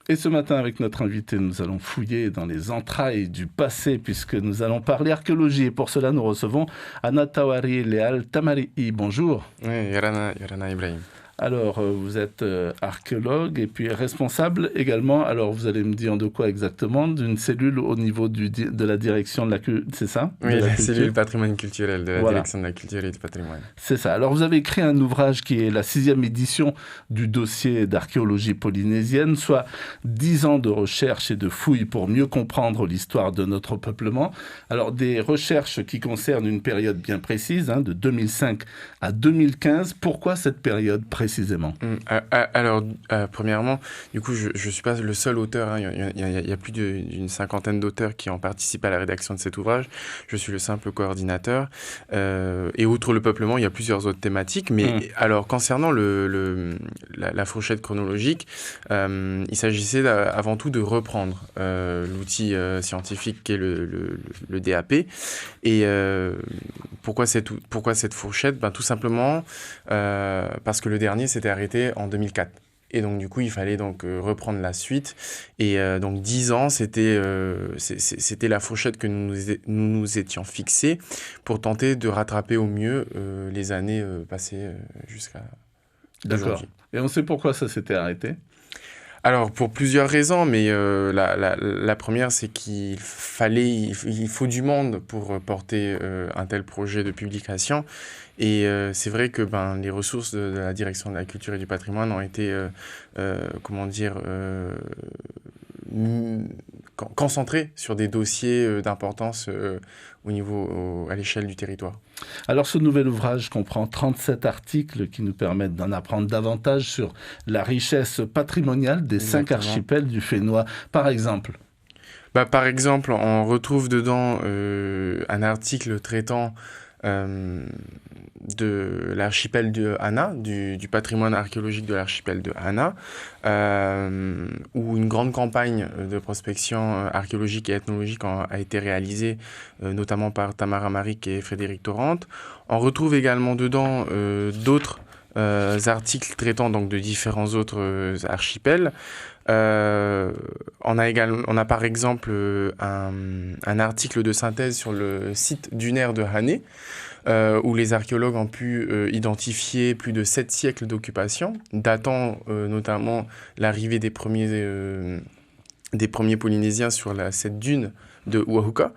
Et ce matin, avec notre invité, nous allons fouiller dans les entrailles du passé, puisque nous allons parler archéologie. Et pour cela, nous recevons Anna Tawari Leal Tamari'i. Bonjour. Oui, Yorana Ibrahim. Alors, vous êtes archéologue et puis responsable également, alors vous allez me dire de quoi exactement, d'une cellule au niveau de la direction de la culture, c'est ça? Oui, la cellule patrimoine culturel de la direction de la culture et du patrimoine. C'est ça. Alors, vous avez écrit un ouvrage qui est la 6e édition du dossier d'archéologie polynésienne, soit 10 ans de recherche et de fouilles pour mieux comprendre l'histoire de notre peuplement. Alors, des recherches qui concernent une période bien précise, de 2005 à 2015. Pourquoi cette période précisément? Alors, premièrement, du coup, je ne suis pas le seul auteur. Il y a plus d'une cinquantaine d'auteurs qui ont participé à la rédaction de cet ouvrage. Je suis le simple coordinateur. Et outre le peuplement, il y a plusieurs autres thématiques. Mais alors, concernant la fourchette chronologique, il s'agissait avant tout de reprendre l'outil scientifique qu'est le DAP. Et pourquoi cette fourchette? Tout simplement parce que le dernier s'était arrêté en 2004. Et donc, du coup, il fallait donc reprendre la suite. Et donc, 10 ans, c'était la fourchette que nous étions fixés pour tenter de rattraper au mieux les années passées jusqu'à aujourd'hui. D'accord. Et on sait pourquoi ça s'était arrêté? Alors, pour plusieurs raisons, mais la première, c'est il faut du monde pour porter un tel projet de publication. Et c'est vrai que les ressources de la direction de la culture et du patrimoine ont été, concentrées sur des dossiers d'importance à l'échelle du territoire. Alors ce nouvel ouvrage comprend 37 articles qui nous permettent d'en apprendre davantage sur la richesse patrimoniale des 5 archipels du Fénois. Par exemple, on retrouve dedans un article traitant de l'archipel de Hana, du patrimoine archéologique de l'archipel de Hana, où une grande campagne de prospection archéologique et ethnologique a été réalisée, notamment par Tamara Maric et Frédéric Torrent. On retrouve également dedans d'autres articles traitant donc de différents autres archipels. On a par exemple un article de synthèse sur le site dunaire de Hané, où les archéologues ont pu identifier plus de 7 siècles d'occupation, datant notamment l'arrivée des premiers Polynésiens sur cette dune de Uahuka.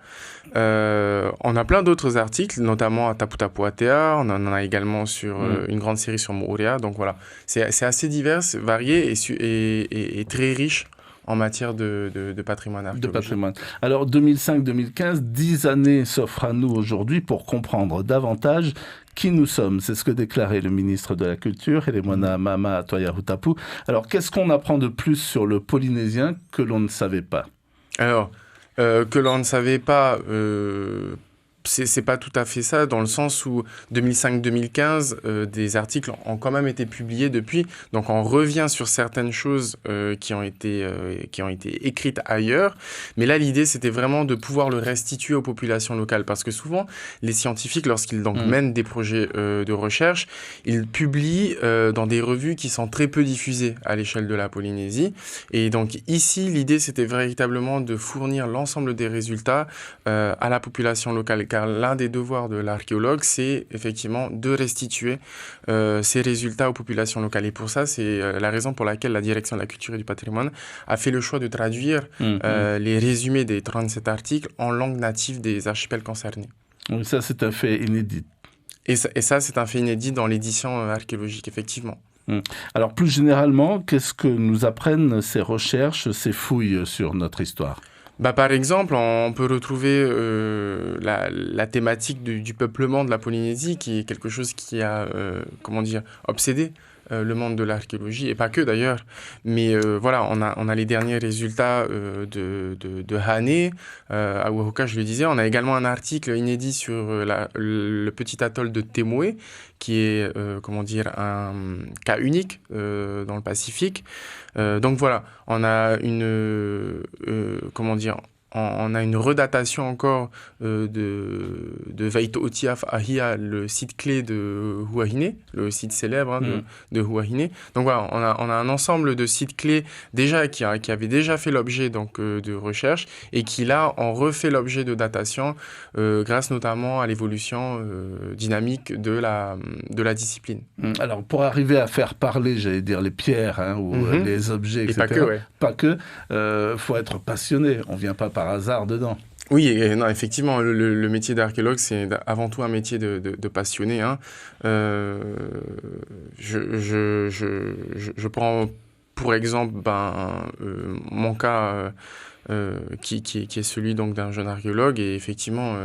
On a plein d'autres articles, notamment à Taputapuatea, on en a également sur une grande série sur Moorea. Donc voilà, c'est assez divers, varié et très riche en matière de patrimoine archéologique. Alors 2005-2015, 10 années s'offrent à nous aujourd'hui pour comprendre davantage qui nous sommes. C'est ce que déclarait le ministre de la Culture, Elemona Mama Toyahutapu. Alors qu'est-ce qu'on apprend de plus sur le polynésien que l'on ne savait pas? Alors, que l'on ne savait pas, c'est pas tout à fait ça, dans le sens où 2005-2015, des articles ont quand même été publiés depuis. Donc on revient sur certaines choses qui ont été écrites ailleurs. Mais là, l'idée, c'était vraiment de pouvoir le restituer aux populations locales. Parce que souvent, les scientifiques, lorsqu'ils mènent des projets de recherche, ils publient dans des revues qui sont très peu diffusées à l'échelle de la Polynésie. Et donc ici, l'idée, c'était véritablement de fournir l'ensemble des résultats à la population locale. Car l'un des devoirs de l'archéologue, c'est effectivement de restituer ces résultats aux populations locales. Et pour ça, c'est la raison pour laquelle la direction de la culture et du patrimoine a fait le choix de traduire les résumés des 37 articles en langue native des archipels concernés. Donc ça, c'est un fait inédit. Et ça, c'est un fait inédit dans l'édition archéologique, effectivement. Alors, plus généralement, qu'est-ce que nous apprennent ces recherches, ces fouilles sur notre histoire ? Par exemple, on peut retrouver la thématique du peuplement de la Polynésie, qui est quelque chose qui a, obsédé le monde de l'archéologie, et pas que d'ailleurs. Mais voilà, on a les derniers résultats de Hané, à Uahuka, je le disais. On a également un article inédit sur le petit atoll de Temoe, qui est, un cas unique dans le Pacifique. Donc voilà, on a on a une redatation encore de Veito Otiaf Ahia, le site clé de Huahine, le site célèbre de Huahine. Donc voilà, on a un ensemble de sites clés déjà qui avaient déjà fait l'objet donc de recherche et qui là ont refait l'objet de datation grâce notamment à l'évolution dynamique de la discipline. Alors pour arriver à faire parler, j'allais dire les pierres ou les objets, etc. Et pas que, faut être passionné. On vient pas par hasard dedans. Oui, non, effectivement, le métier d'archéologue, c'est avant tout un métier de passionné. Je prends pour exemple mon cas qui est celui donc d'un jeune archéologue et effectivement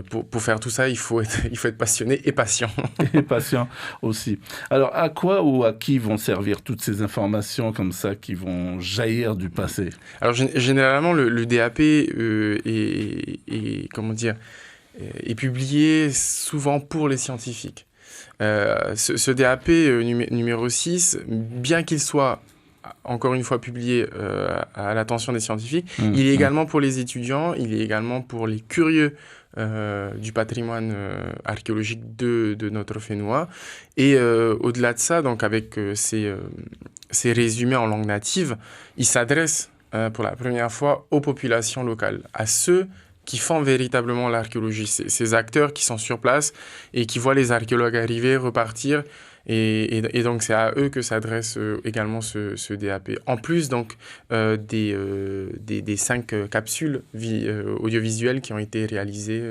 pour faire tout ça, il faut être passionné et patient. Et patient aussi. Alors, à quoi ou à qui vont servir toutes ces informations comme ça qui vont jaillir du passé ? Alors, généralement, le DAP est publié souvent pour les scientifiques. Ce DAP numéro 6, bien qu'il soit encore une fois publié à l'attention des scientifiques, il est également pour les étudiants, il est également pour les curieux du patrimoine archéologique de notre Fénois. Et au-delà de ça, donc avec ces résumés en langue native, il s'adresse pour la première fois aux populations locales, à ceux qui font véritablement l'archéologie, ces acteurs qui sont sur place et qui voient les archéologues arriver, repartir. Et donc, c'est à eux que s'adresse également ce DAP. En plus, donc, des 5 capsules audiovisuelles qui ont été réalisées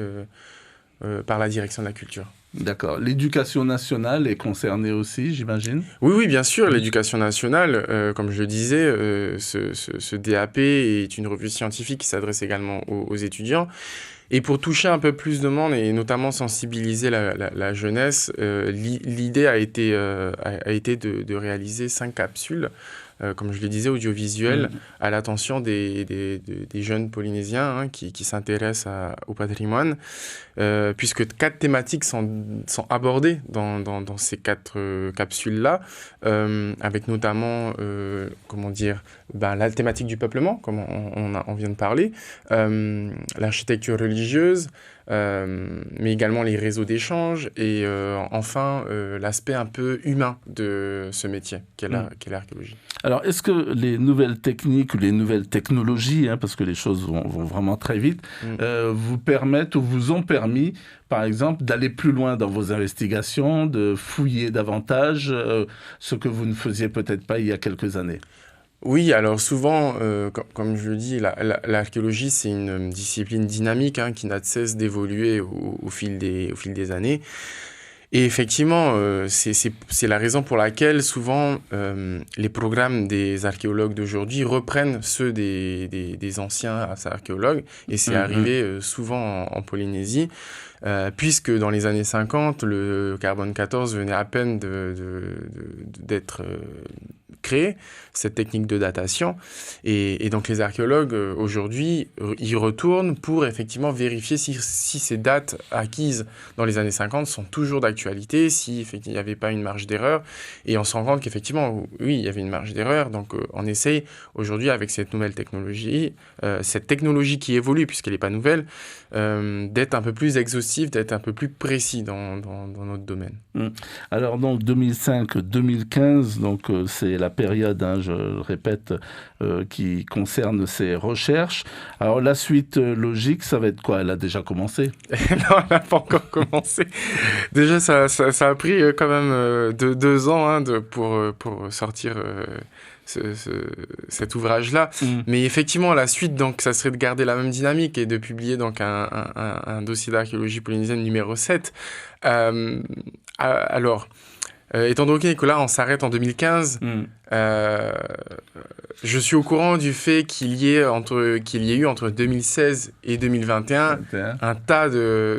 par la direction de la culture. D'accord. L'éducation nationale est concernée aussi, j'imagine ? Oui, bien sûr. L'éducation nationale, comme je le disais, ce DAP est une revue scientifique qui s'adresse également aux étudiants. Et pour toucher un peu plus de monde et notamment sensibiliser la jeunesse, l'idée a été de réaliser 5 capsules, comme je le disais, audiovisuelles, à l'attention des jeunes Polynésiens qui s'intéressent au patrimoine, puisque 4 thématiques sont abordées dans ces 4 capsules-là, avec notamment, la thématique du peuplement, comme on vient de parler, l'architecture religieuse, mais également les réseaux d'échange et enfin l'aspect un peu humain de ce métier qu'est l'archéologie. Alors, est-ce que les nouvelles techniques ou les nouvelles technologies, parce que les choses vont vraiment très vite, vous permettent ou vous ont permis, par exemple, d'aller plus loin dans vos investigations, de fouiller davantage, ce que vous ne faisiez peut-être pas il y a quelques années ? Oui, alors souvent, comme je le dis, l'archéologie, c'est une discipline dynamique qui n'a de cesse d'évoluer au fil des années. Et effectivement, c'est la raison pour laquelle souvent les programmes des archéologues d'aujourd'hui reprennent ceux des anciens archéologues. Et c'est arrivé souvent en Polynésie, puisque dans les années 50, le carbone 14 venait à peine d'être créé, cette technique de datation. Et donc les archéologues, aujourd'hui, y retournent pour effectivement vérifier si ces dates acquises dans les années 50 sont toujours d'actualité, si il n'y avait pas une marge d'erreur. Et on se rend compte qu'effectivement, oui, il y avait une marge d'erreur. Donc on essaye aujourd'hui avec cette nouvelle technologie, cette technologie qui évolue puisqu'elle n'est pas nouvelle, d'être un peu plus exhaustif, d'être un peu plus précis dans notre domaine. Alors donc 2005-2015, donc c'est la période, je le répète, qui concerne ces recherches. Alors la suite logique, ça va être quoi ? Elle a déjà commencé ? Non, elle n'a pas encore commencé. Déjà, ça a pris quand même 2 ans pour sortir cet ouvrage-là. Mais effectivement, la suite, donc, ça serait de garder la même dynamique et de publier donc un dossier d'archéologie polynésienne numéro 7. Alors, étant donné que là, on s'arrête en 2015, je suis au courant du fait qu'il y ait eu entre 2016 et 2021 un tas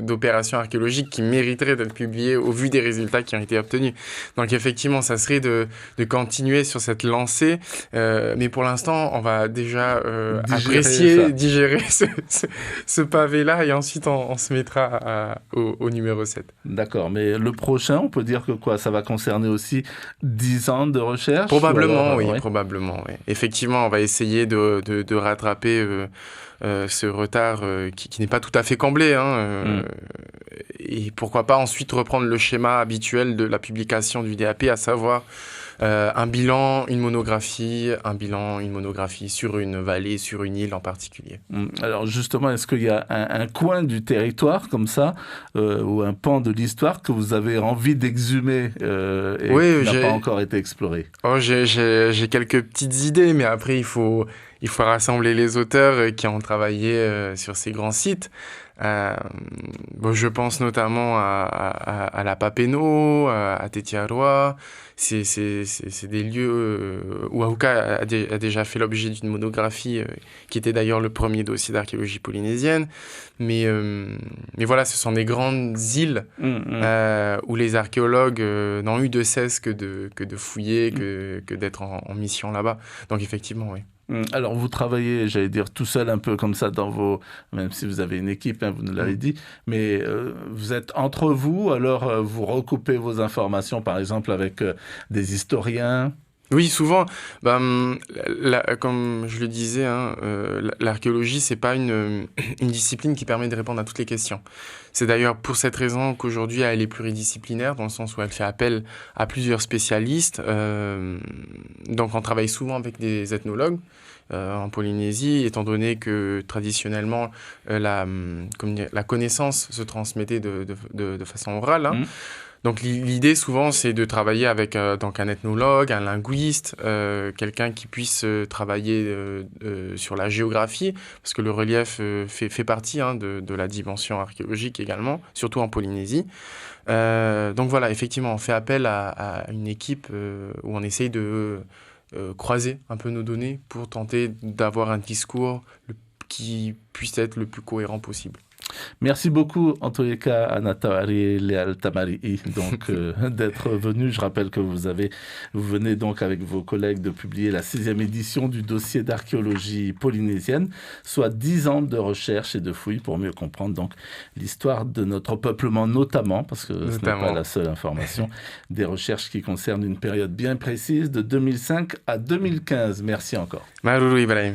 d'opérations archéologiques qui mériteraient d'être publiées au vu des résultats qui ont été obtenus. Donc effectivement, ça serait de continuer sur cette lancée, mais pour l'instant, on va déjà digérer ce pavé-là et ensuite on se mettra au numéro 7. D'accord, mais le prochain, on peut dire que quoi ? Ça va concerner aussi 10 ans de recherche ? Probablement. Probablement, oui, ouais. probablement. Oui. Effectivement, on va essayer de rattraper ce retard qui n'est pas tout à fait comblé. Hein, et pourquoi pas ensuite reprendre le schéma habituel de la publication du DAP, à savoir un bilan, une monographie, un bilan, une monographie sur une vallée, sur une île en particulier. Alors justement, est-ce qu'il y a un coin du territoire comme ça, ou un pan de l'histoire que vous avez envie d'exhumer et Oui, qui n'a pas encore été exploré? j'ai quelques petites idées, mais après il faut rassembler les auteurs qui ont travaillé sur ces grands sites. Je pense notamment à la Papeno, à Tetiaroa. C'est des lieux où Aouka a déjà fait l'objet d'une monographie qui était d'ailleurs le premier dossier d'archéologie polynésienne. Mais voilà, ce sont des grandes îles où les archéologues n'ont eu de cesse que de fouiller, que d'être en mission là-bas. Donc effectivement, oui. Alors, vous travaillez, j'allais dire, tout seul un peu comme ça même si vous avez une équipe, hein, vous nous l'avez dit, mais vous êtes entre vous, alors vous recoupez vos informations, par exemple, avec des historiens. Oui, souvent, comme je le disais, hein, l'archéologie, c'est pas une discipline qui permet de répondre à toutes les questions. C'est d'ailleurs pour cette raison qu'aujourd'hui, elle est pluridisciplinaire, dans le sens où elle fait appel à plusieurs spécialistes. Donc, on travaille souvent avec des ethnologues en Polynésie, étant donné que traditionnellement, la connaissance se transmettait de façon orale. Hein. Donc l'idée souvent c'est de travailler avec donc un ethnologue, un linguiste, quelqu'un qui puisse travailler sur la géographie, parce que le relief fait partie hein, de la dimension archéologique également, surtout en Polynésie. Donc voilà, effectivement, on fait appel à une équipe où on essaye de croiser un peu nos données pour tenter d'avoir un discours qui puisse être le plus cohérent possible. Merci beaucoup, en tous les cas, Anatawari Leal Tamarii, donc d'être venu. Je rappelle que vous venez donc avec vos collègues de publier la 6e édition du dossier d'archéologie polynésienne, soit 10 ans de recherche et de fouilles pour mieux comprendre donc l'histoire de notre peuplement, notamment, parce que ce n'est pas la seule information, des recherches qui concernent une période bien précise de 2005 à 2015. Merci encore. Maruru Ibrahim.